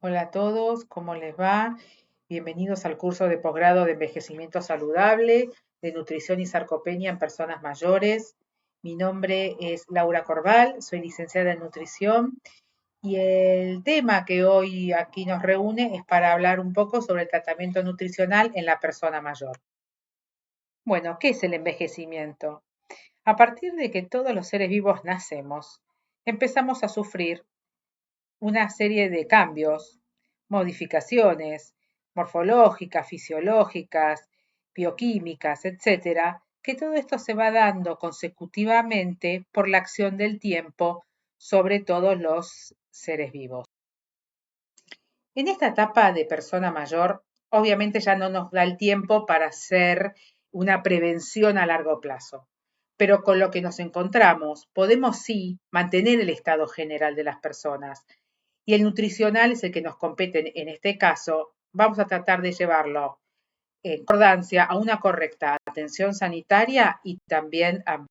Hola a todos, ¿cómo les va? Bienvenidos al curso de posgrado de envejecimiento saludable, de nutrición y sarcopenia en personas mayores. Mi nombre es Laura Corval, soy licenciada en nutrición y el tema que hoy aquí nos reúne es para hablar un poco sobre el tratamiento nutricional en la persona mayor. Bueno, ¿qué es el envejecimiento? A partir de que todos los seres vivos nacemos, empezamos a sufrir una serie de cambios, modificaciones morfológicas, fisiológicas, bioquímicas, etcétera, que todo esto se va dando consecutivamente por la acción del tiempo sobre todos los seres vivos. En esta etapa de persona mayor, obviamente ya no nos da el tiempo para hacer una prevención a largo plazo, pero con lo que nos encontramos podemos sí mantener el estado general de las personas, y el nutricional es el que nos compete en este caso. Vamos a tratar de llevarlo en concordancia a una correcta atención sanitaria y también a...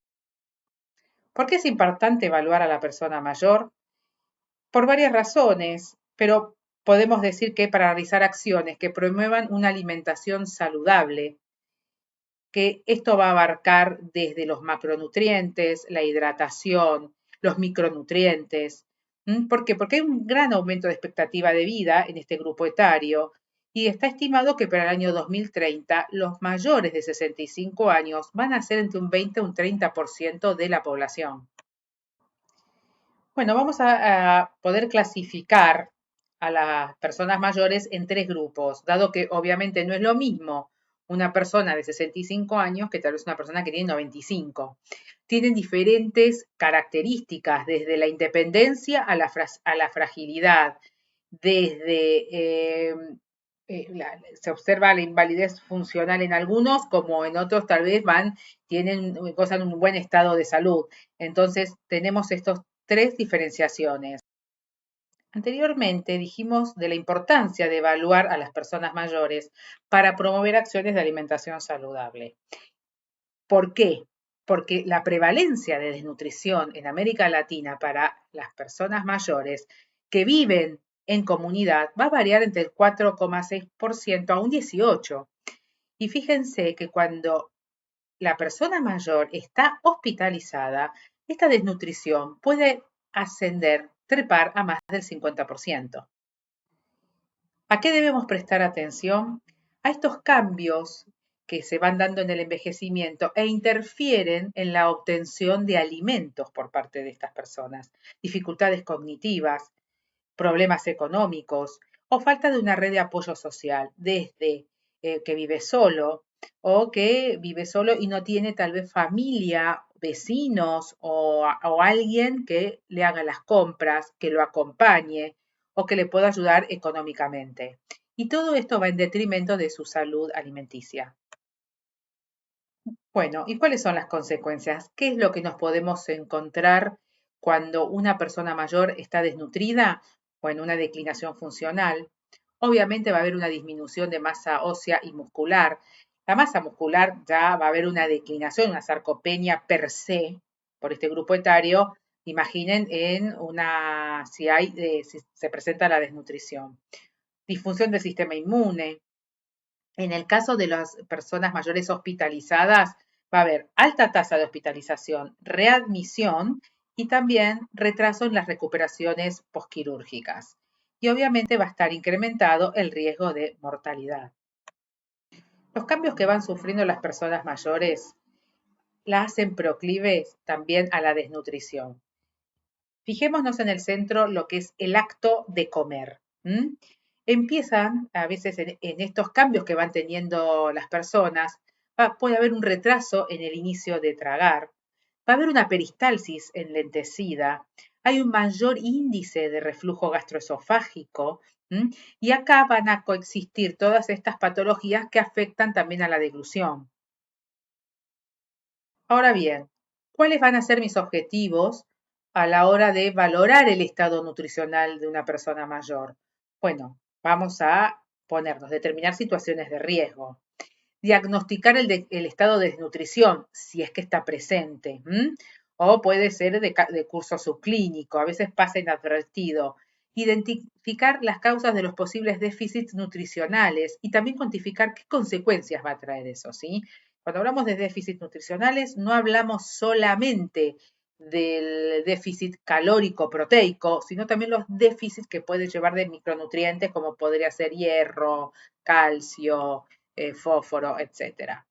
¿Por qué es importante evaluar a la persona mayor? Por varias razones, pero podemos decir que para realizar acciones que promuevan una alimentación saludable, que esto va a abarcar desde los macronutrientes, la hidratación, los micronutrientes. ¿Por qué? Porque hay un gran aumento de expectativa de vida en este grupo etario y está estimado que para el año 2030 los mayores de 65 años van a ser entre un 20 y un 30% de la población. Bueno, vamos a poder clasificar a las personas mayores en tres grupos, dado que obviamente no es lo mismo una persona de 65 años que tal vez una persona que tiene 95. Tienen diferentes características, desde la independencia a la fragilidad, desde se observa la invalidez funcional en algunos, como en otros tal vez gozan un buen estado de salud. Entonces tenemos estos tres diferenciaciones. Anteriormente dijimos de la importancia de evaluar a las personas mayores para promover acciones de alimentación saludable. ¿Por qué? Porque la prevalencia de desnutrición en América Latina para las personas mayores que viven en comunidad va a variar entre el 4,6% a un 18%. Y fíjense que cuando la persona mayor está hospitalizada, esta desnutrición puede ascender, trepar a más del 50%. ¿A qué debemos prestar atención? A estos cambios que se van dando en el envejecimiento e interfieren en la obtención de alimentos por parte de estas personas, dificultades cognitivas, problemas económicos o falta de una red de apoyo social, desde que vive solo o que vive solo y no tiene tal vez familia, vecinos o alguien que le haga las compras, que lo acompañe o que le pueda ayudar económicamente. Y todo esto va en detrimento de su salud alimenticia. Bueno, ¿y cuáles son las consecuencias? ¿Qué es lo que nos podemos encontrar cuando una persona mayor está desnutrida? Bueno, una declinación funcional. Obviamente va a haber una disminución de masa ósea y muscular. La masa muscular ya va a haber una declinación, una sarcopenia per se por este grupo etario. Imaginen si se presenta la desnutrición. Disfunción del sistema inmune, en el caso de las personas mayores hospitalizadas, va a haber alta tasa de hospitalización, readmisión y también retraso en las recuperaciones posquirúrgicas. Y obviamente va a estar incrementado el riesgo de mortalidad. Los cambios que van sufriendo las personas mayores la hacen proclives también a la desnutrición. Fijémonos en el centro lo que es el acto de comer. Empiezan a veces en estos cambios que van teniendo las personas, puede haber un retraso en el inicio de tragar, va a haber una peristalsis enlentecida, hay un mayor índice de reflujo gastroesofágico, y acá van a coexistir todas estas patologías que afectan también a la deglución. Ahora bien, ¿cuáles van a ser mis objetivos a la hora de valorar el estado nutricional de una persona mayor? Bueno, vamos a determinar situaciones de riesgo, diagnosticar el estado de desnutrición, si es que está presente, o puede ser de curso subclínico, a veces pasa inadvertido, identificar las causas de los posibles déficits nutricionales y también cuantificar qué consecuencias va a traer eso, ¿sí? Cuando hablamos de déficits nutricionales, no hablamos solamente del déficit calórico proteico, sino también los déficits que puede llevar de micronutrientes como podría ser hierro, calcio, fósforo, etcétera.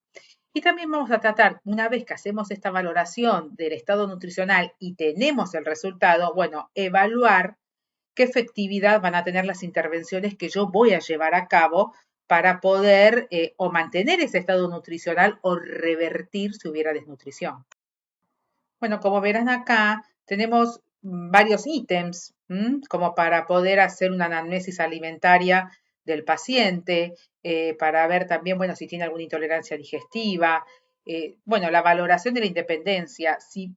Y también vamos a tratar, una vez que hacemos esta valoración del estado nutricional y tenemos el resultado, bueno, evaluar qué efectividad van a tener las intervenciones que yo voy a llevar a cabo para poder o mantener ese estado nutricional o revertir si hubiera desnutrición. Bueno, como verán acá, tenemos varios ítems como para poder hacer una anamnesis alimentaria del paciente, para ver también, bueno, si tiene alguna intolerancia digestiva, bueno, la valoración de la independencia, si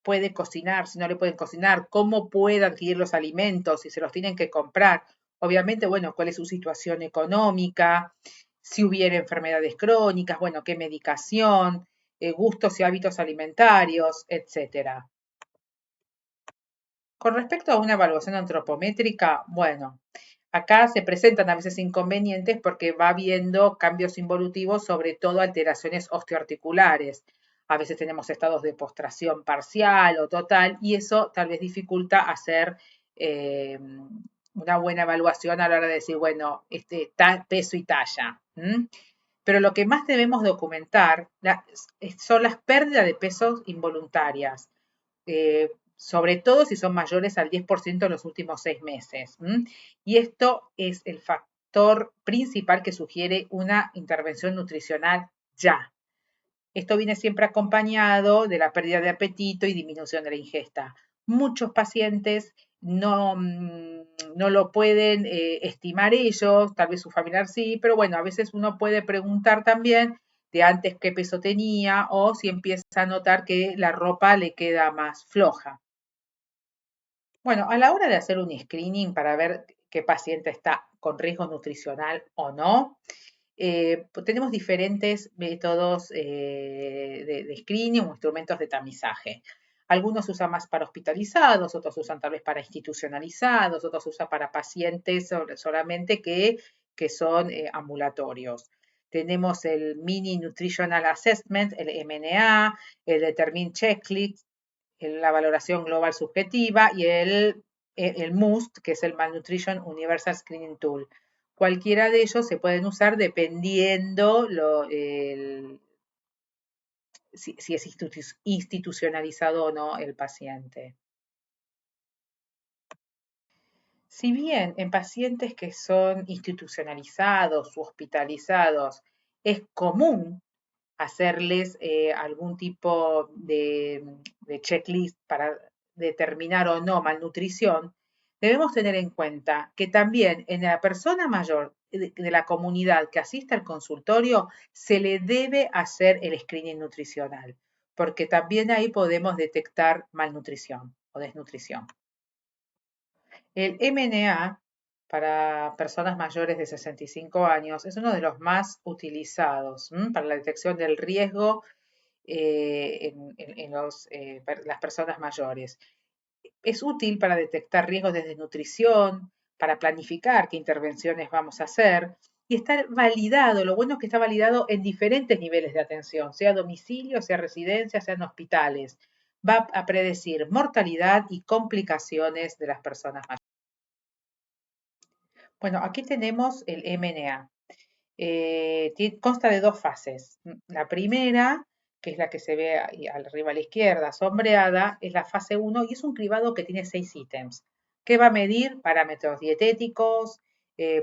puede cocinar, si no le pueden cocinar, cómo puede adquirir los alimentos, si se los tienen que comprar. Obviamente, bueno, cuál es su situación económica, si hubiera enfermedades crónicas, bueno, qué medicación, gustos y hábitos alimentarios, etcétera. Con respecto a una evaluación antropométrica, bueno, acá se presentan a veces inconvenientes porque va habiendo cambios involutivos, sobre todo alteraciones osteoarticulares. A veces tenemos estados de postración parcial o total y eso tal vez dificulta hacer una buena evaluación a la hora de decir, bueno, peso y talla. Pero lo que más debemos documentar son las pérdidas de pesos involuntarias, sobre todo si son mayores al 10% en los últimos 6 meses. Y esto es el factor principal que sugiere una intervención nutricional ya. Esto viene siempre acompañado de la pérdida de apetito y disminución de la ingesta. Muchos pacientes no lo pueden estimar ellos, tal vez su familiar sí, pero bueno, a veces uno puede preguntar también de antes qué peso tenía o si empieza a notar que la ropa le queda más floja. Bueno, a la hora de hacer un screening para ver qué paciente está con riesgo nutricional o no, tenemos diferentes métodos de screening o instrumentos de tamizaje. Algunos se usan más para hospitalizados, otros se usan tal vez para institucionalizados, otros se usan para pacientes solamente que son ambulatorios. Tenemos el Mini Nutritional Assessment, el MNA, el Determine Checklist, la valoración global subjetiva y el MUST, que es el Malnutrition Universal Screening Tool. Cualquiera de ellos se pueden usar dependiendo si es institucionalizado o no el paciente. Si bien en pacientes que son institucionalizados u hospitalizados es común hacerles algún tipo de checklist para determinar o no malnutrición, debemos tener en cuenta que también en la persona mayor de la comunidad que asiste al consultorio se le debe hacer el screening nutricional, porque también ahí podemos detectar malnutrición o desnutrición. El MNA para personas mayores de 65 años es uno de los más utilizados para la detección del riesgo en las personas mayores. Es útil para detectar riesgos de desnutrición, para planificar qué intervenciones vamos a hacer y está validado, lo bueno es que está validado en diferentes niveles de atención, sea domicilio, sea residencia, sean hospitales. Va a predecir mortalidad y complicaciones de las personas mayores. Bueno, aquí tenemos el MNA. Consta de dos fases. La primera, que es la que se ve ahí arriba a la izquierda, sombreada, es la fase 1 y es un cribado que tiene 6 ítems, que va a medir parámetros dietéticos,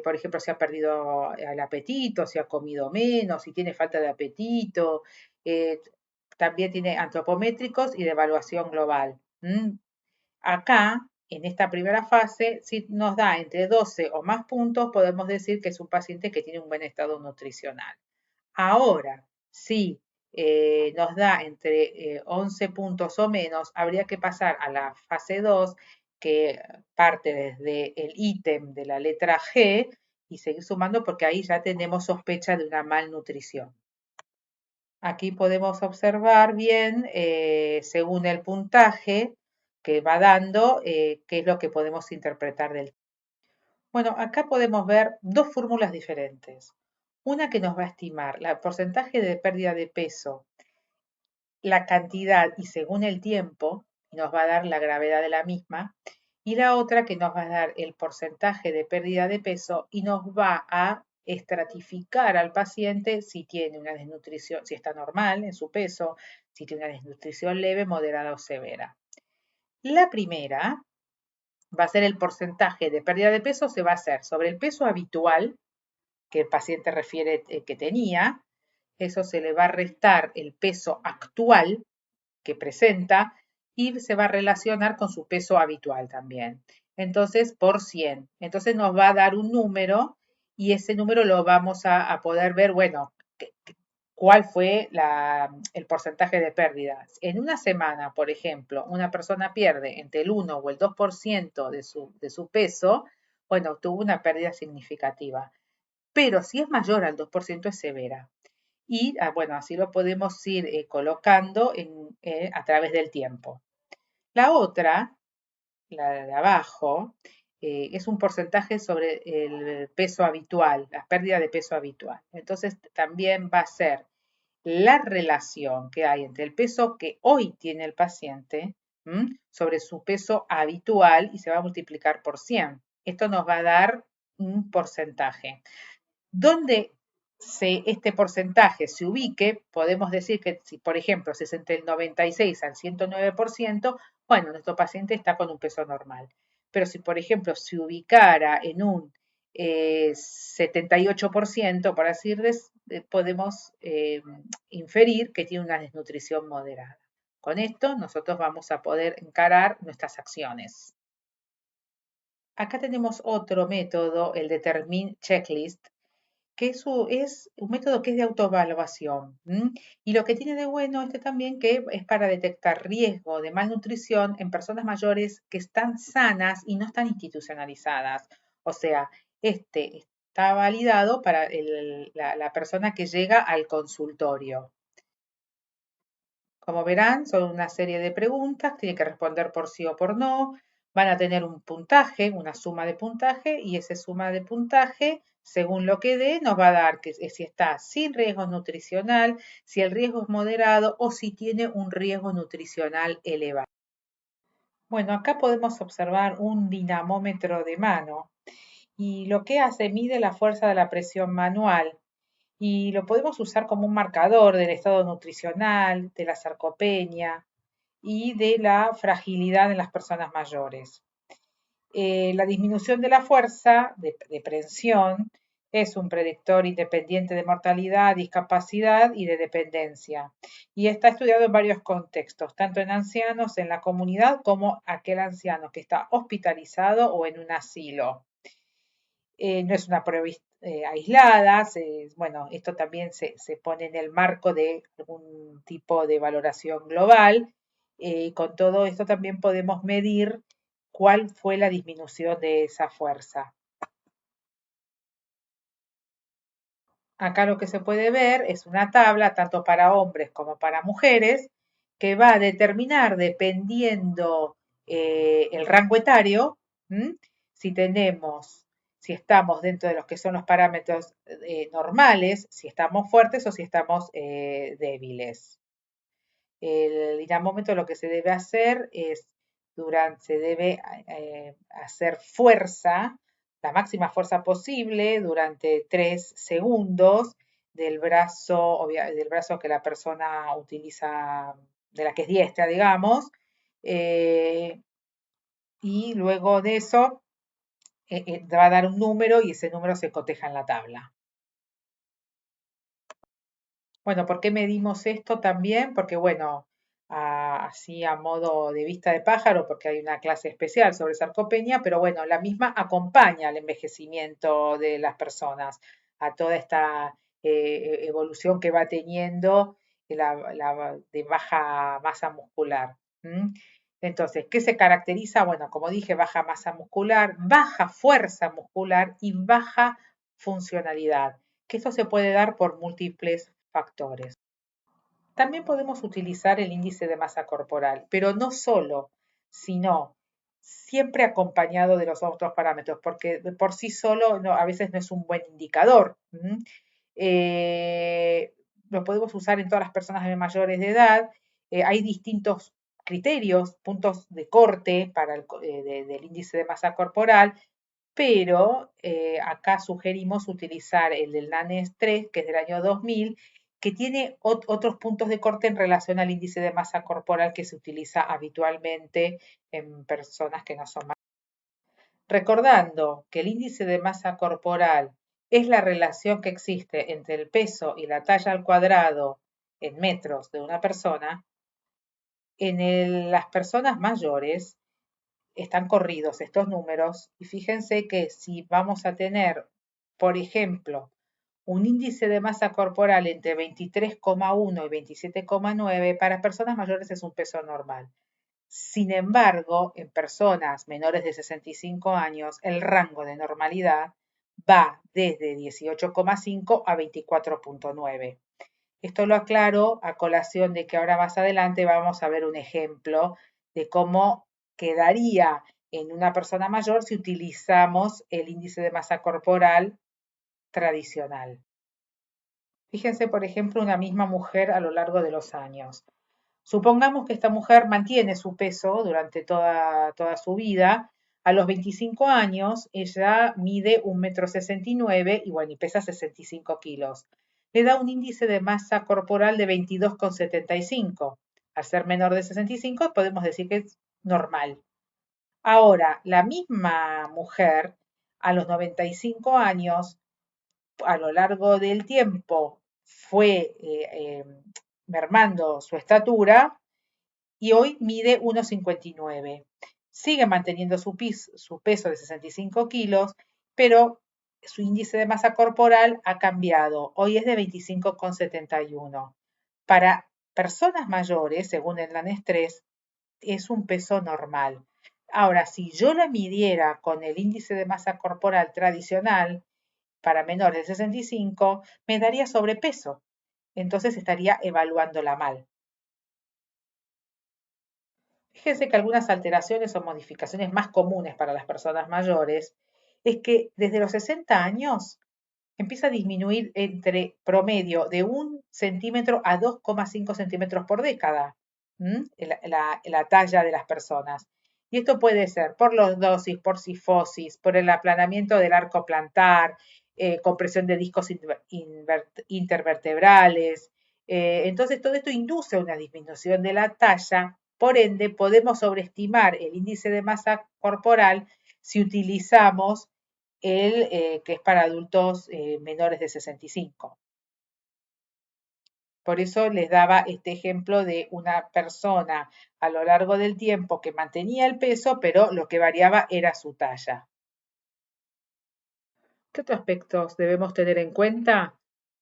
por ejemplo, si ha perdido el apetito, si ha comido menos, si tiene falta de apetito. También tiene antropométricos y de evaluación global. Acá, en esta primera fase, si nos da entre 12 o más puntos, podemos decir que es un paciente que tiene un buen estado nutricional. Ahora, si nos da entre 11 puntos o menos, habría que pasar a la fase 2, que parte desde el ítem de la letra G y seguir sumando porque ahí ya tenemos sospecha de una malnutrición. Aquí podemos observar bien, según el puntaje que va dando, qué es lo que podemos interpretar del Bueno, acá podemos ver dos fórmulas diferentes. Una que nos va a estimar el porcentaje de pérdida de peso, la cantidad y según el tiempo, y nos va a dar la gravedad de la misma. Y la otra que nos va a dar el porcentaje de pérdida de peso y nos va a estratificar al paciente si tiene una desnutrición, si está normal en su peso, si tiene una desnutrición leve, moderada o severa. La primera va a ser el porcentaje de pérdida de peso, se va a hacer sobre el peso habitual que el paciente refiere que tenía, eso se le va a restar el peso actual que presenta y se va a relacionar con su peso habitual también. Entonces, por 100. Entonces nos va a dar un número y ese número lo vamos a poder ver, bueno, cuál fue el porcentaje de pérdidas. En una semana, por ejemplo, una persona pierde entre el 1 o el 2% de su peso, bueno, tuvo una pérdida significativa. Pero si es mayor al 2% es severa. Y bueno, así lo podemos ir colocando a través del tiempo. La otra, la de abajo, es un porcentaje sobre el peso habitual, la pérdida de peso habitual. Entonces también va a ser la relación que hay entre el peso que hoy tiene el paciente sobre su peso habitual y se va a multiplicar por 100. Esto nos va a dar un porcentaje. Donde este porcentaje se ubique, podemos decir que si, por ejemplo, si es entre el 96 al 109%, bueno, nuestro paciente está con un peso normal. Pero si, por ejemplo, se ubicara en un 78%, por así decirlo, podemos inferir que tiene una desnutrición moderada. Con esto nosotros vamos a poder encarar nuestras acciones. Acá tenemos otro método, el Determine Checklist, que eso es un método que es de autoevaluación. Y lo que tiene de bueno este también que es para detectar riesgo de malnutrición en personas mayores que están sanas y no están institucionalizadas. O sea, este está validado para la persona que llega al consultorio. Como verán, son una serie de preguntas, tiene que responder por sí o por no. Van a tener un puntaje, una suma de puntaje, y esa suma de puntaje, según lo que dé, nos va a dar que si está sin riesgo nutricional, si el riesgo es moderado o si tiene un riesgo nutricional elevado. Bueno, acá podemos observar un dinamómetro de mano y lo que hace mide la fuerza de la presión manual y lo podemos usar como un marcador del estado nutricional, de la sarcopenia y de la fragilidad en las personas mayores. La disminución de la fuerza de presión es un predictor independiente de mortalidad, discapacidad y de dependencia. Y está estudiado en varios contextos, tanto en ancianos en la comunidad como aquel anciano que está hospitalizado o en un asilo. No es una prueba aislada, bueno, esto también se pone en el marco de algún tipo de valoración global. Con todo esto también podemos medir cuál fue la disminución de esa fuerza. Acá lo que se puede ver es una tabla, tanto para hombres como para mujeres, que va a determinar, dependiendo el rango etario, si tenemos, si estamos dentro de los que son los parámetros normales, si estamos fuertes o si estamos débiles. El dinamómetro lo que se debe hacer es, se debe hacer fuerza, la máxima fuerza posible durante 3 segundos del brazo que la persona utiliza, de la que es diestra, digamos, y luego de eso va a dar un número y ese número se coteja en la tabla. Bueno, ¿por qué medimos esto también? Porque, bueno, así a modo de vista de pájaro, porque hay una clase especial sobre sarcopenia, pero bueno, la misma acompaña al envejecimiento de las personas, a toda esta evolución que va teniendo de baja masa muscular. Entonces, ¿qué se caracteriza? Bueno, como dije, baja masa muscular, baja fuerza muscular y baja funcionalidad, que esto se puede dar por múltiples factores. También podemos utilizar el índice de masa corporal, pero no solo, sino siempre acompañado de los otros parámetros, porque por sí solo a veces no es un buen indicador. Eh, lo podemos usar en todas las personas mayores de edad. Hay distintos criterios, puntos de corte para del índice de masa corporal, pero acá sugerimos utilizar el del NANES 3, que es del año 2000, que tiene otros puntos de corte en relación al índice de masa corporal que se utiliza habitualmente en personas que no son más. Recordando que el índice de masa corporal es la relación que existe entre el peso y la talla al cuadrado en metros de una persona, las personas mayores están corridos estos números y fíjense que si vamos a tener, por ejemplo, un índice de masa corporal entre 23,1 y 27,9, para personas mayores es un peso normal. Sin embargo, en personas menores de 65 años, el rango de normalidad va desde 18,5 a 24,9. Esto lo aclaro a colación de que ahora más adelante vamos a ver un ejemplo de cómo quedaría en una persona mayor si utilizamos el índice de masa corporal tradicional. Fíjense, por ejemplo, una misma mujer a lo largo de los años. Supongamos que esta mujer mantiene su peso durante toda su vida. A los 25 años, ella mide 1,69 m y bueno, y pesa 65 kilos. Le da un índice de masa corporal de 22,75. Al ser menor de 65, podemos decir que es normal. Ahora, la misma mujer, a los 95 años, a lo largo del tiempo, fue mermando su estatura y hoy mide 1,59. Sigue manteniendo su peso de 65 kilos, pero su índice de masa corporal ha cambiado. Hoy es de 25,71. Para personas mayores, según el NANES 3, es un peso normal. Ahora, si yo la midiera con el índice de masa corporal tradicional para menores de 65, me daría sobrepeso. Entonces estaría evaluándola mal. Fíjense que algunas alteraciones o modificaciones más comunes para las personas mayores es que desde los 60 años empieza a disminuir entre promedio de 1 centímetro a 2,5 centímetros por década la talla de las personas. Y esto puede ser por lordosis, por cifosis, por el aplanamiento del arco plantar, compresión de discos intervertebrales. Entonces, todo esto induce a una disminución de la talla. Por ende, podemos sobreestimar el índice de masa corporal si utilizamos que es para adultos menores de 65. Por eso les daba este ejemplo de una persona a lo largo del tiempo que mantenía el peso, pero lo que variaba era su talla. ¿Qué otros aspectos debemos tener en cuenta?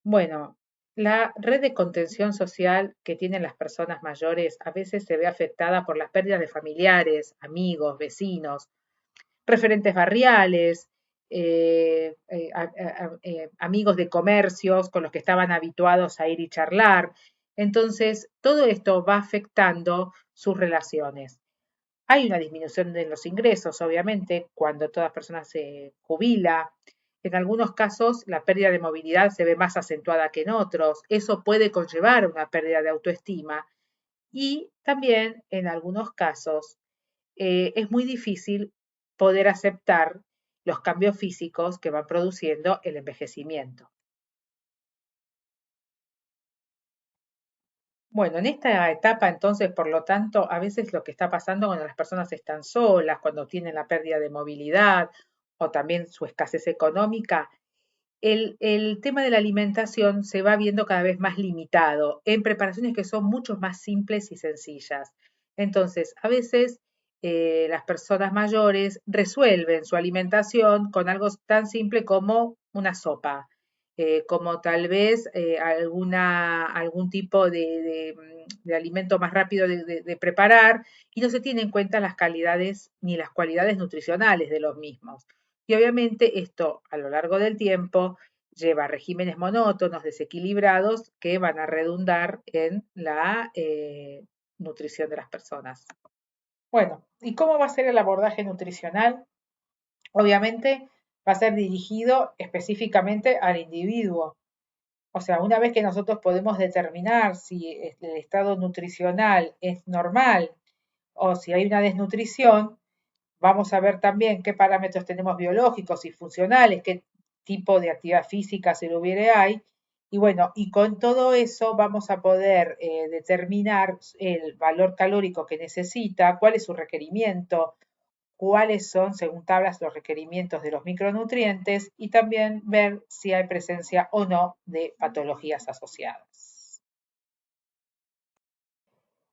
Bueno, la red de contención social que tienen las personas mayores a veces se ve afectada por las pérdidas de familiares, amigos, vecinos, referentes barriales, amigos de comercios con los que estaban habituados a ir y charlar. Entonces, todo esto va afectando sus relaciones. Hay una disminución de los ingresos, obviamente, cuando toda persona se jubila. En algunos casos, la pérdida de movilidad se ve más acentuada que en otros. Eso puede conllevar una pérdida de autoestima. Y también, en algunos casos, es muy difícil poder aceptar los cambios físicos que va produciendo el envejecimiento. Bueno, en esta etapa entonces, por lo tanto, a veces lo que está pasando cuando las personas están solas, cuando tienen la pérdida de movilidad o también su escasez económica, el tema de la alimentación se va viendo cada vez más limitado en preparaciones que son mucho más simples y sencillas. Entonces, a veces las personas mayores resuelven su alimentación con algo tan simple como una sopa, como tal vez algún tipo de alimento más rápido de preparar y no se tiene en cuenta las calidades ni las cualidades nutricionales de los mismos. Y obviamente esto a lo largo del tiempo lleva a regímenes monótonos, desequilibrados, que van a redundar en la nutrición de las personas. Bueno, ¿y cómo va a ser el abordaje nutricional? Obviamente va a ser dirigido específicamente al individuo. O sea, una vez que nosotros podemos determinar si el estado nutricional es normal o si hay una desnutrición, vamos a ver también qué parámetros tenemos biológicos y funcionales, qué tipo de actividad física, si lo hubiere, hay. Y bueno, y con todo eso vamos a poder determinar el valor calórico que necesita, cuál es su requerimiento, cuáles son, según tablas, los requerimientos de los micronutrientes y también ver si hay presencia o no de patologías asociadas.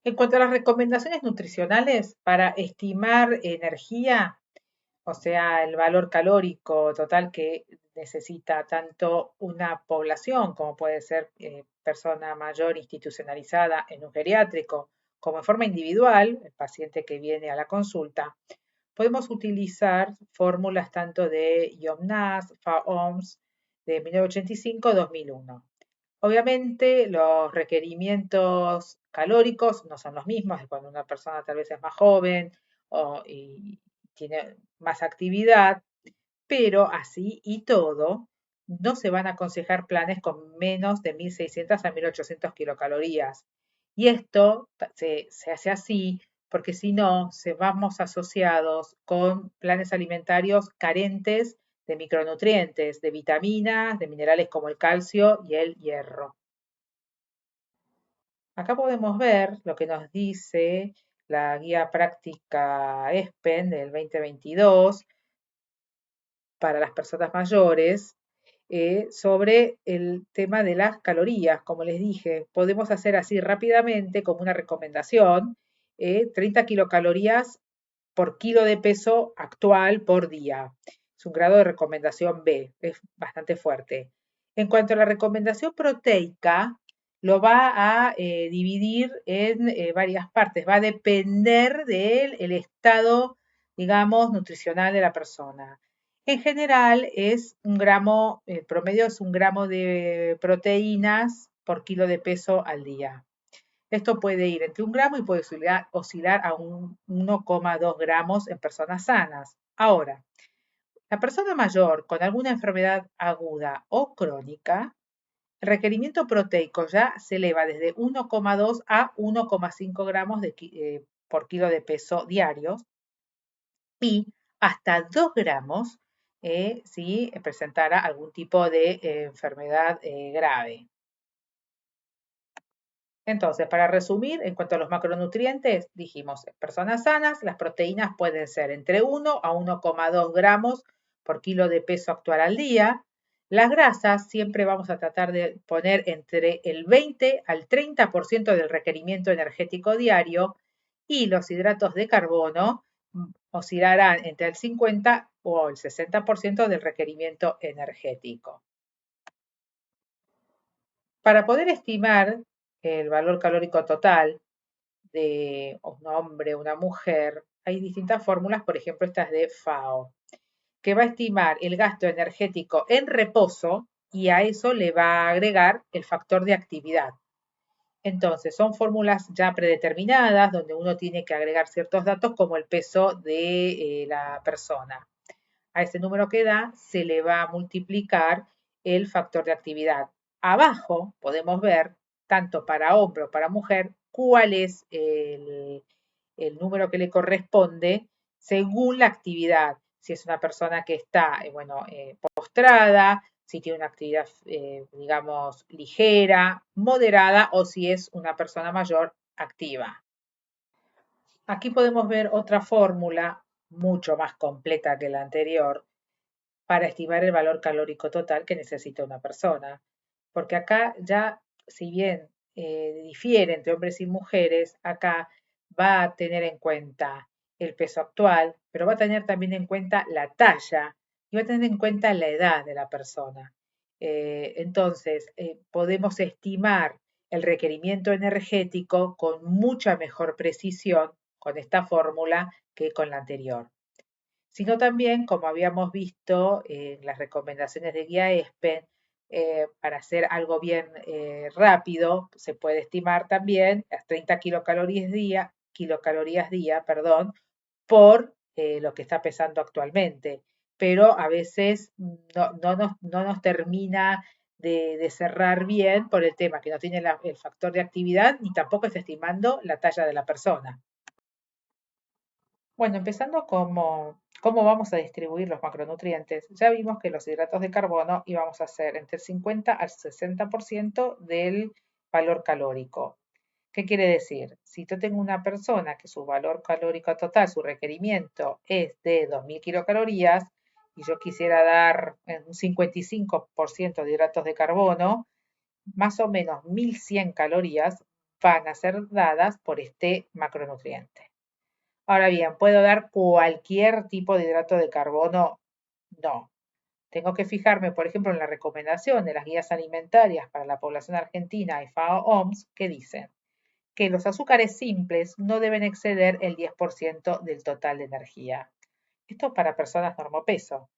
En cuanto a las recomendaciones nutricionales para estimar energía, o sea, el valor calórico total que necesita tanto una población, como puede ser persona mayor institucionalizada en un geriátrico, como en forma individual, el paciente que viene a la consulta, podemos utilizar fórmulas tanto de IOMNAS, FAOMS de 1985-2001. Obviamente los requerimientos calóricos no son los mismos de cuando una persona tal vez es más joven y tiene más actividad, pero así y todo, no se van a aconsejar planes con menos de 1.600 a 1.800 kilocalorías. Y esto se hace así porque si no, se vamos asociados con planes alimentarios carentes de micronutrientes, de vitaminas, de minerales como el calcio y el hierro. Acá podemos ver lo que nos dice la guía práctica ESPEN del 2022 para las personas mayores sobre el tema de las calorías. Como les dije, podemos hacer así rápidamente como una recomendación, 30 kilocalorías por kilo de peso actual por día. Es un grado de recomendación B, es bastante fuerte. En cuanto a la recomendación proteica, lo va a dividir en varias partes, va a depender del estado, digamos, nutricional de la persona. En general es un gramo, el promedio es un gramo de proteínas por kilo de peso al día. Esto puede ir entre 1 gramo y puede oscilar a 1,2 gramos en personas sanas. Ahora, la persona mayor con alguna enfermedad aguda o crónica, el requerimiento proteico ya se eleva desde 1,2 a 1,5 gramos por kilo de peso diarios y hasta 2 gramos si presentara algún tipo de enfermedad grave. Entonces, para resumir, en cuanto a los macronutrientes, dijimos, en personas sanas, las proteínas pueden ser entre 1 a 1,2 gramos por kilo de peso actual al día. Las grasas siempre vamos a tratar de poner entre el 20 al 30% del requerimiento energético diario y los hidratos de carbono oscilarán entre el 50 o el 60% del requerimiento energético. Para poder estimar el valor calórico total de un hombre o una mujer, hay distintas fórmulas, por ejemplo, estas de FAO, que va a estimar el gasto energético en reposo y a eso le va a agregar el factor de actividad. Entonces, son fórmulas ya predeterminadas donde uno tiene que agregar ciertos datos como el peso de la persona. A ese número que da se le va a multiplicar el factor de actividad. Abajo podemos ver, tanto para hombre o para mujer, cuál es el número que le corresponde según la actividad. Si es una persona que está, postrada, si tiene una actividad, digamos, ligera, moderada, o si es una persona mayor activa. Aquí podemos ver otra fórmula mucho más completa que la anterior para estimar el valor calórico total que necesita una persona. Porque acá ya, si bien difiere entre hombres y mujeres, acá va a tener en cuenta el peso actual, pero va a tener también en cuenta la talla y va a tener en cuenta la edad de la persona. Entonces, podemos estimar el requerimiento energético con mucha mejor precisión con esta fórmula que con la anterior. Sino también, como habíamos visto en las recomendaciones de guía ESPEN, para hacer algo bien rápido, se puede estimar también las 30 kilocalorías kilocalorías día, perdón, por lo que está pesando actualmente. Pero a veces no nos termina de cerrar bien por el tema que no tiene el factor de actividad ni tampoco está estimando la talla de la persona. Bueno, empezando cómo vamos a distribuir los macronutrientes. Ya vimos que los hidratos de carbono íbamos a hacer entre el 50 al 60% del valor calórico. ¿Qué quiere decir? Si yo tengo una persona que su valor calórico total, su requerimiento es de 2000 kilocalorías y yo quisiera dar un 55% de hidratos de carbono, más o menos 1100 calorías van a ser dadas por este macronutriente. Ahora bien, ¿puedo dar cualquier tipo de hidrato de carbono? No. Tengo que fijarme, por ejemplo, en la recomendación de las guías alimentarias para la población argentina y FAO-OMS que dicen que los azúcares simples no deben exceder el 10% del total de energía. Esto para personas normopeso.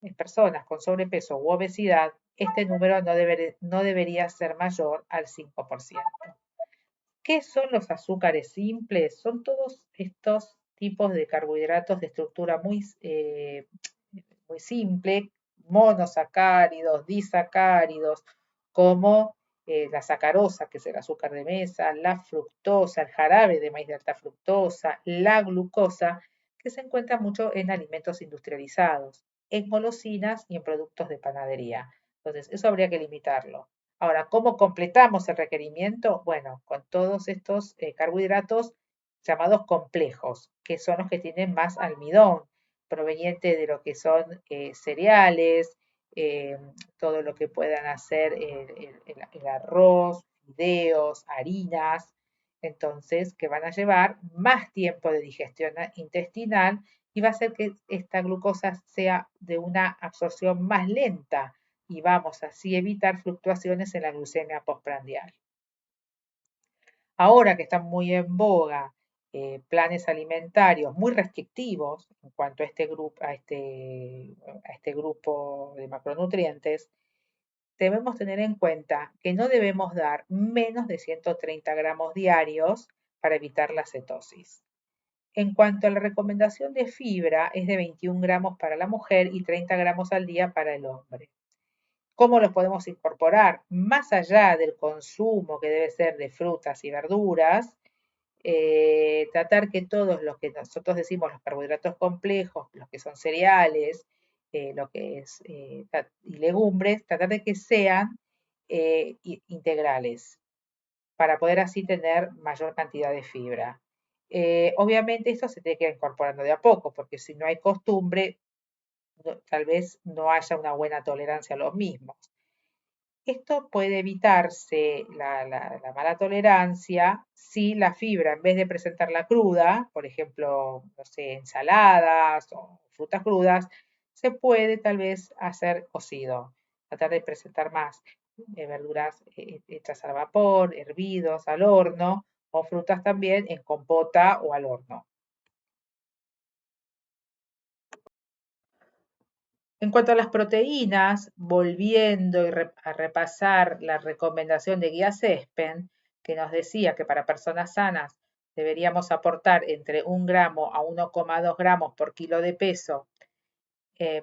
En personas con sobrepeso u obesidad, este número no debería ser mayor al 5%. ¿Qué son los azúcares simples? Son todos estos tipos de carbohidratos de estructura muy simple, monosacáridos, disacáridos, como la sacarosa, que es el azúcar de mesa, la fructosa, el jarabe de maíz de alta fructosa, la glucosa, que se encuentra mucho en alimentos industrializados, en golosinas y en productos de panadería. Entonces, eso habría que limitarlo. Ahora, ¿cómo completamos el requerimiento? Bueno, con todos estos carbohidratos llamados complejos, que son los que tienen más almidón, proveniente de lo que son cereales, eh, todo lo que puedan hacer el arroz, fideos, harinas, entonces que van a llevar más tiempo de digestión intestinal y va a hacer que esta glucosa sea de una absorción más lenta y vamos así a evitar fluctuaciones en la glucemia postprandial. Ahora que están muy en boga planes alimentarios muy restrictivos en cuanto a este grupo de macronutrientes, debemos tener en cuenta que no debemos dar menos de 130 gramos diarios para evitar la cetosis. En cuanto a la recomendación de fibra, es de 21 gramos para la mujer y 30 gramos al día para el hombre. ¿Cómo los podemos incorporar? Más allá del consumo que debe ser de frutas y verduras, tratar que todos los que nosotros decimos los carbohidratos complejos, los que son cereales, lo que es y legumbres, tratar de que sean integrales para poder así tener mayor cantidad de fibra. Obviamente esto se tiene que ir incorporando de a poco, porque si no hay costumbre, tal vez no haya una buena tolerancia a los mismos. Esto puede evitarse la mala tolerancia si la fibra, en vez de presentarla cruda, por ejemplo, no sé, ensaladas o frutas crudas, se puede tal vez hacer cocido. Tratar de presentar más verduras hechas al vapor, hervidos, al horno, o frutas también en compota o al horno. En cuanto a las proteínas, volviendo a repasar la recomendación de guía CESPEN, que nos decía que para personas sanas deberíamos aportar entre 1 gramo a 1,2 gramos por kilo de peso,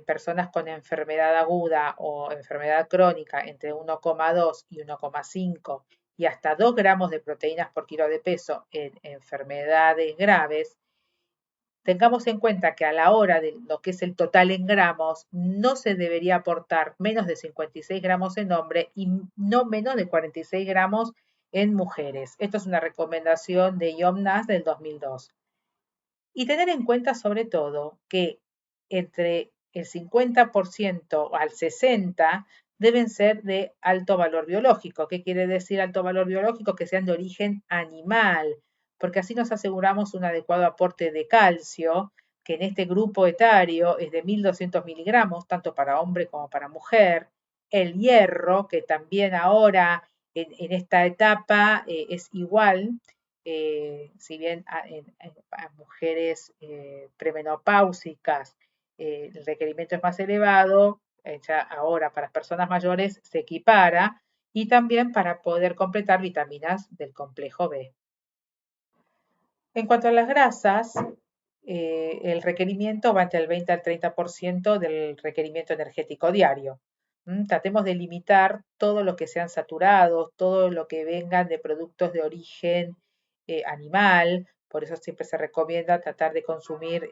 personas con enfermedad aguda o enfermedad crónica entre 1,2 y 1,5 y hasta 2 gramos de proteínas por kilo de peso en enfermedades graves, tengamos en cuenta que a la hora de lo que es el total en gramos, no se debería aportar menos de 56 gramos en hombre y no menos de 46 gramos en mujeres. Esto es una recomendación de IOMNAS del 2002. Y tener en cuenta sobre todo que entre el 50% al 60% deben ser de alto valor biológico. ¿Qué quiere decir alto valor biológico? Que sean de origen animal, porque así nos aseguramos un adecuado aporte de calcio, que en este grupo etario es de 1200 miligramos, tanto para hombre como para mujer. El hierro, que también ahora en esta etapa es igual, si bien a mujeres premenopáusicas el requerimiento es más elevado, ya ahora para personas mayores se equipara y también para poder completar vitaminas del complejo B. En cuanto a las grasas, el requerimiento va entre el 20 al 30% del requerimiento energético diario. Tratemos de limitar todo lo que sean saturados, todo lo que vengan de productos de origen animal. Por eso siempre se recomienda tratar de consumir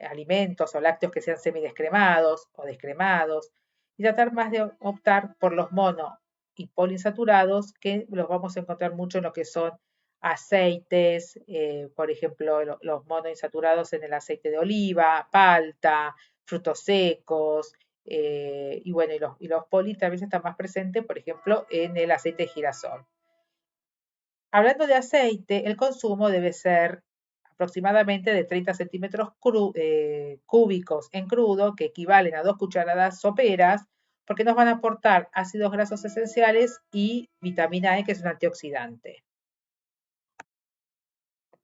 alimentos o lácteos que sean semidescremados o descremados y tratar más de optar por los mono y poliinsaturados, que los vamos a encontrar mucho en lo que son aceites, por ejemplo, los monoinsaturados en el aceite de oliva, palta, frutos secos, y bueno, y los poli también están más presentes, por ejemplo, en el aceite de girasol. Hablando de aceite, el consumo debe ser aproximadamente de 30 centímetros cúbicos en crudo, que equivalen a 2 cucharadas soperas, porque nos van a aportar ácidos grasos esenciales y vitamina E, que es un antioxidante.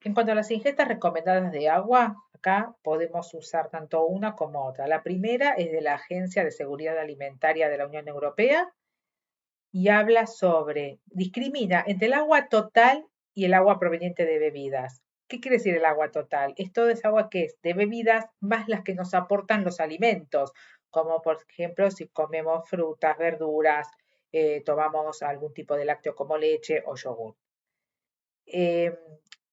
En cuanto a las ingestas recomendadas de agua, acá podemos usar tanto una como otra. La primera es de la Agencia de Seguridad Alimentaria de la Unión Europea y habla sobre, discrimina entre el agua total y el agua proveniente de bebidas. ¿Qué quiere decir el agua total? Es toda esa agua que es de bebidas más las que nos aportan los alimentos, como por ejemplo si comemos frutas, verduras, tomamos algún tipo de lácteo como leche o yogur. Eh,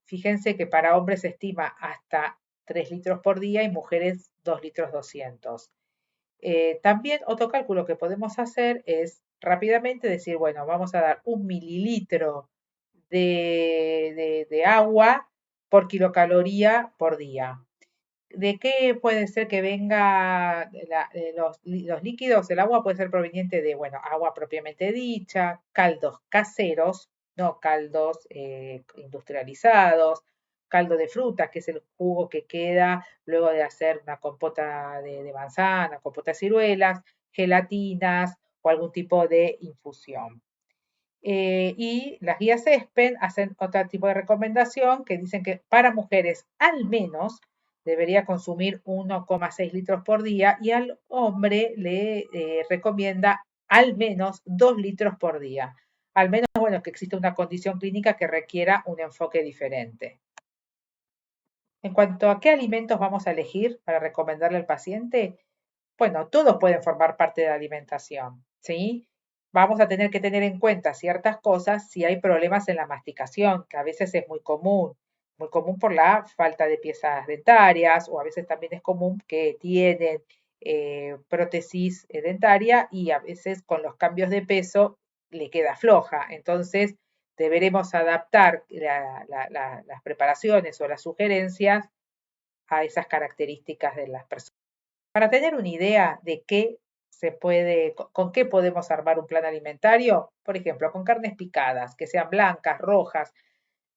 Fíjense que para hombres se estima hasta 3 litros por día y mujeres 2 litros 200. También otro cálculo que podemos hacer es rápidamente decir, bueno, vamos a dar 1 mililitro de agua por kilocaloría por día. ¿De qué puede ser que venga los líquidos? El agua puede ser proveniente de, bueno, agua propiamente dicha, caldos caseros, no caldos industrializados, caldo de fruta, que es el jugo que queda luego de hacer una compota de manzana, compota de ciruelas, gelatinas o algún tipo de infusión. Y las guías ESPEN hacen otro tipo de recomendación que dicen que para mujeres al menos debería consumir 1,6 litros por día y al hombre le recomienda al menos 2 litros por día. Al menos, bueno, que existe una condición clínica que requiera un enfoque diferente. En cuanto a qué alimentos vamos a elegir para recomendarle al paciente, bueno, todos pueden formar parte de la alimentación, ¿sí? Vamos a tener que tener en cuenta ciertas cosas si hay problemas en la masticación, que a veces es muy común por la falta de piezas dentarias, o a veces también es común que tienen prótesis dentaria y a veces con los cambios de peso le queda floja. Entonces, deberemos adaptar las preparaciones o las sugerencias a esas características de las personas. Para tener una idea de qué se puede, con qué podemos armar un plan alimentario, por ejemplo, con carnes picadas, que sean blancas, rojas,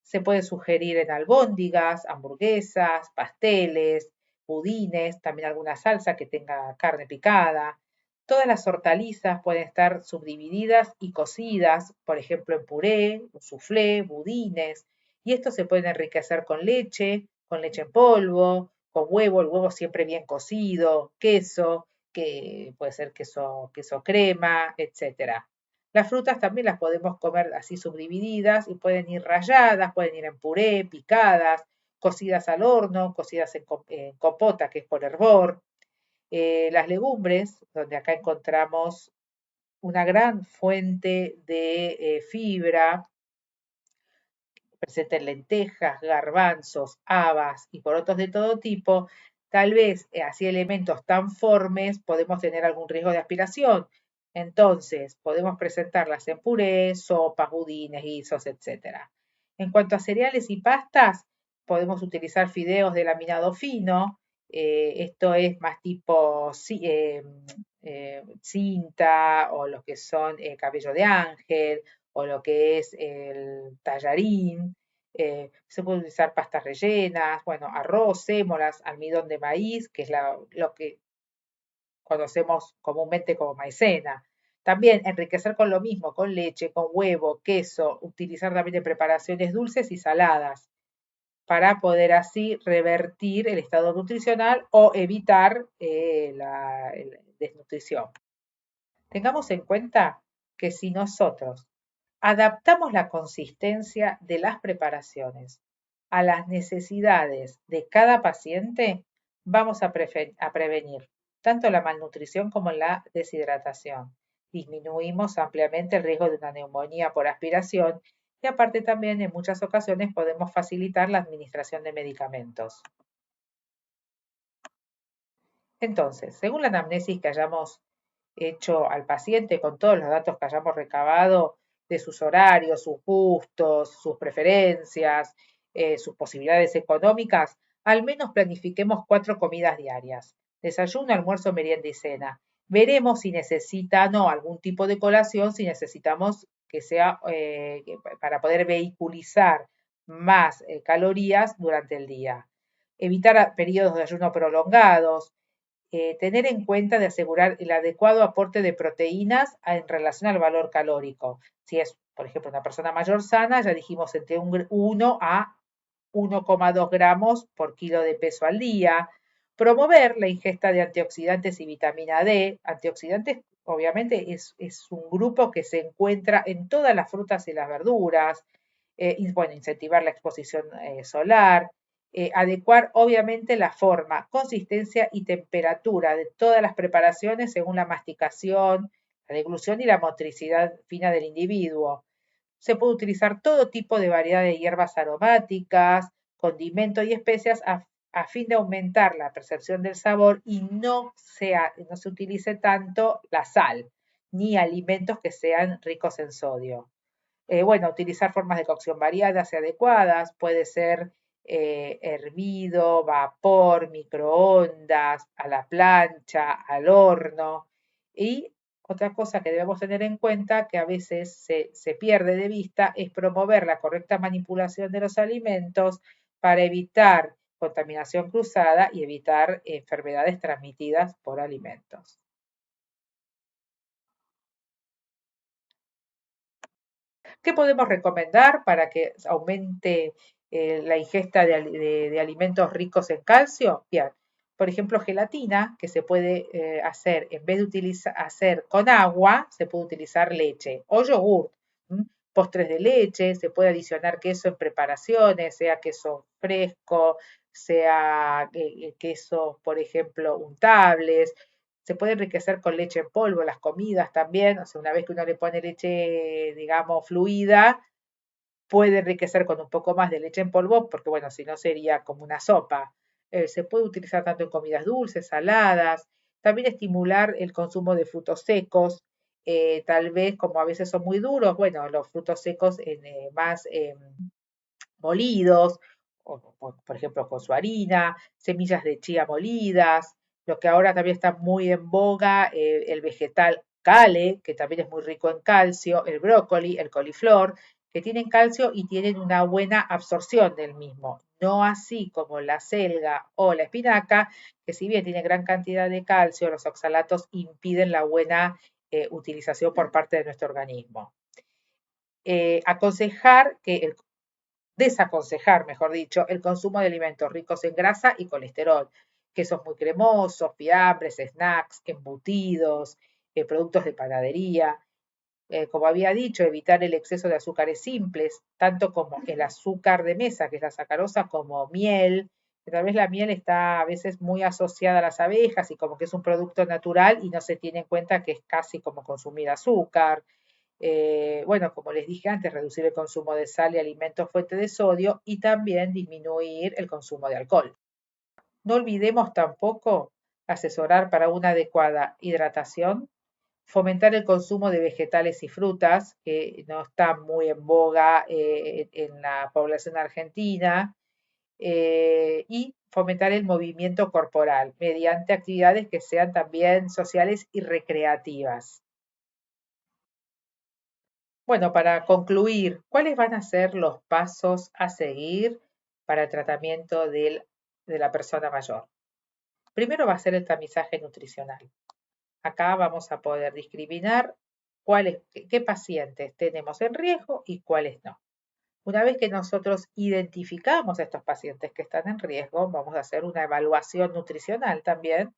se puede sugerir en albóndigas, hamburguesas, pasteles, budines, también alguna salsa que tenga carne picada. Todas las hortalizas pueden estar subdivididas y cocidas, por ejemplo, en puré, soufflé, budines, y esto se puede enriquecer con leche en polvo, con huevo, el huevo siempre bien cocido, queso, que puede ser queso crema, etcétera. Las frutas también las podemos comer así subdivididas y pueden ir ralladas, pueden ir en puré, picadas, cocidas al horno, cocidas en compota, que es por hervor. Las legumbres, donde acá encontramos una gran fuente de fibra, presente en lentejas, garbanzos, habas y porotos de todo tipo, tal vez así elementos tan formes podemos tener algún riesgo de aspiración. Entonces, podemos presentarlas en puré, sopas, budines, guisos, etc. En cuanto a cereales y pastas, podemos utilizar fideos de laminado fino. Esto es más tipo cinta o lo que son cabello de ángel o lo que es el tallarín. Se pueden utilizar pastas rellenas, bueno, arroz, sémolas, almidón de maíz, que es lo que conocemos comúnmente como maicena. También enriquecer con lo mismo, con leche, con huevo, queso, utilizar también de preparaciones dulces y saladas para poder así revertir el estado nutricional o evitar la desnutrición. Tengamos en cuenta que si nosotros adaptamos la consistencia de las preparaciones a las necesidades de cada paciente, vamos a prevenir tanto la malnutrición como la deshidratación. Disminuimos ampliamente el riesgo de una neumonía por aspiración y aparte también en muchas ocasiones podemos facilitar la administración de medicamentos. Entonces, según la anamnesis que hayamos hecho al paciente con todos los datos que hayamos recabado de sus horarios, sus gustos, sus preferencias, sus posibilidades económicas, al menos planifiquemos 4 comidas diarias: desayuno, almuerzo, merienda y cena. Veremos si necesita no algún tipo de colación, si necesitamos que sea para poder vehiculizar más calorías durante el día. Evitar periodos de ayuno prolongados, tener en cuenta de asegurar el adecuado aporte de proteínas en relación al valor calórico. Si es, por ejemplo, una persona mayor sana, ya dijimos entre 1 a 1,2 gramos por kilo de peso al día. Promover la ingesta de antioxidantes y vitamina D. Antioxidantes, obviamente, es un grupo que se encuentra en todas las frutas y las verduras. Y, bueno, incentivar la exposición solar. Adecuar obviamente la forma, consistencia y temperatura de todas las preparaciones según la masticación, la deglución y la motricidad fina del individuo. Se puede utilizar todo tipo de variedad de hierbas aromáticas, condimentos y especias a fin de aumentar la percepción del sabor y no se utilice tanto la sal ni alimentos que sean ricos en sodio. Bueno, utilizar formas de cocción variadas y adecuadas, puede ser hervido, vapor, microondas, a la plancha, al horno. Y otra cosa que debemos tener en cuenta, que a veces se pierde de vista, es promover la correcta manipulación de los alimentos para evitar contaminación cruzada y evitar enfermedades transmitidas por alimentos. ¿Qué podemos recomendar para que aumente la ingesta de alimentos ricos en calcio? Bien, por ejemplo, gelatina, que se puede hacer, en vez de hacer con agua, se puede utilizar leche o yogur. Postres de leche, se puede adicionar queso en preparaciones, sea queso fresco, sea queso, por ejemplo, untables. Se puede enriquecer con leche en polvo las comidas también, o sea, una vez que uno le pone leche, digamos, fluida, puede enriquecer con un poco más de leche en polvo, porque bueno, si no sería como una sopa. Se puede utilizar tanto en comidas dulces, saladas, también estimular el consumo de frutos secos, tal vez como a veces son muy duros, bueno, los frutos secos más molidos, por ejemplo con su harina, semillas de chía molidas, lo que ahora también está muy en boga, el vegetal kale, que también es muy rico en calcio, el brócoli, el coliflor, que tienen calcio y tienen una buena absorción del mismo. No así como la selga o la espinaca, que si bien tiene gran cantidad de calcio, los oxalatos impiden la buena utilización por parte de nuestro organismo. Aconsejar que desaconsejar, mejor dicho, el consumo de alimentos ricos en grasa y colesterol, quesos muy cremosos, fiambres, snacks, embutidos, productos de panadería. Como había dicho, evitar el exceso de azúcares simples, tanto como el azúcar de mesa, que es la sacarosa, como miel, que tal vez la miel está a veces muy asociada a las abejas y como que es un producto natural y no se tiene en cuenta que es casi como consumir azúcar. Bueno, como les dije antes, reducir el consumo de sal y alimentos fuente de sodio y también disminuir el consumo de alcohol. No olvidemos tampoco asesorar para una adecuada hidratación, fomentar el consumo de vegetales y frutas, que no está muy en boga en la población argentina, y fomentar el movimiento corporal mediante actividades que sean también sociales y recreativas. Bueno, para concluir, ¿cuáles van a ser los pasos a seguir para el tratamiento de la persona mayor? Primero va a ser el tamizaje nutricional. Acá vamos a poder discriminar qué pacientes tenemos en riesgo y cuáles no. Una vez que nosotros identificamos a estos pacientes que están en riesgo, vamos a hacer una evaluación nutricional también,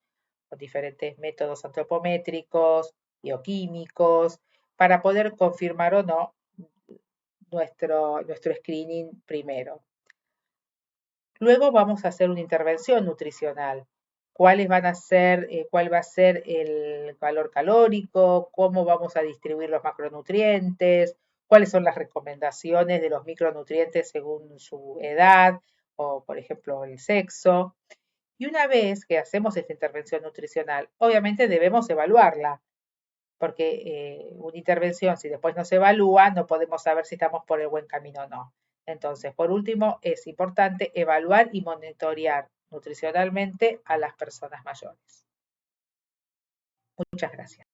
con diferentes métodos antropométricos, bioquímicos, para poder confirmar o no nuestro screening primero. Luego vamos a hacer una intervención nutricional. ¿Cuál va a ser el valor calórico? ¿Cómo vamos a distribuir los macronutrientes? ¿Cuáles son las recomendaciones de los micronutrientes según su edad o, por ejemplo, el sexo? Y una vez que hacemos esta intervención nutricional, obviamente debemos evaluarla, porque una intervención, si después no se evalúa, no podemos saber si estamos por el buen camino o no. Entonces, por último, es importante evaluar y monitorear nutricionalmente a las personas mayores. Muchas gracias.